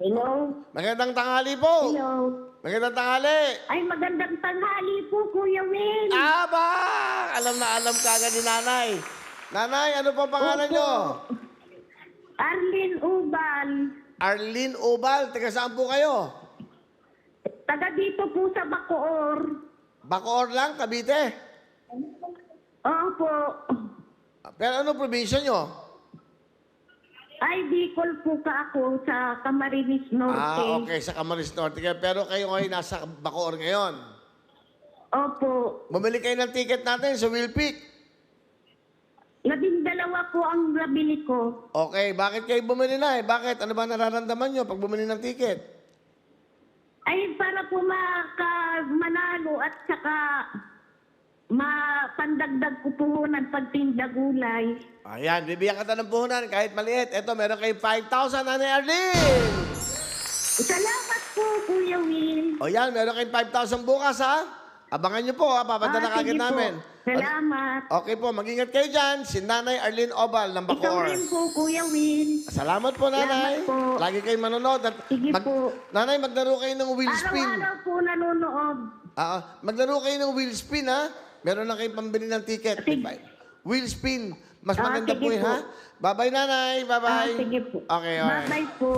Hello? Magandang tanghali po. Hello? Magandang tanghali. Ay, magandang tanghali po, Kuya Will. Aba! Alam na alam ka agad ni nanay. Nanay, ano po pangalan Opo. nyo? Arlene Ubal. Arlene Ubal. Taga saan po kayo? Taga dito po sa Bacoor. Bacoor lang, Cavite. Opo. Pero ano probinsya nyo? Ay, Bicol po ka ako sa Camarines Norte. Okay, sa Camarines Norte. Pero kayo ngayon nasa Bacoor ngayon. Opo. Bumili kayo ng ticket natin sa Wilpic. 12 po ang nabili ko. Okay, bakit kayo bumili na? Bakit? Ano ba nararamdaman nyo pag bumili ng ticket? Ay, para po manalo at saka mapandagdag ko puhunan pagtinda gulay. Ayan, bibigyan ka ng puhunan kahit maliit. Eto, meron kayong 5,000, Nanay Arlene! Salamat po, Kuya Will. O yan, meron kayong 5,000 bukas, ha? Abangan nyo po, ha? Papadala sige kagad po. namin. Salamat. Okay po, mag-ingat kayo dyan. Si Nanay Arlene Obal ng Ikaw Bacoor. rin po, Kuya Will. Salamat po, Nanay. Salamat po. Lagi kayong manonood. At Sige po. Nanay, maglaro kayo ng wheel spin. Araw-araw po nanonood. Maglaro kayo ng wheel spin, ha? Meron na kayong pambili ng ticket. Sige. Wheel spin. Mas maganda sige po yun, po. ha? Bye-bye, Nanay. Bye-bye. Sige po. Okay, okay. Bye-bye po.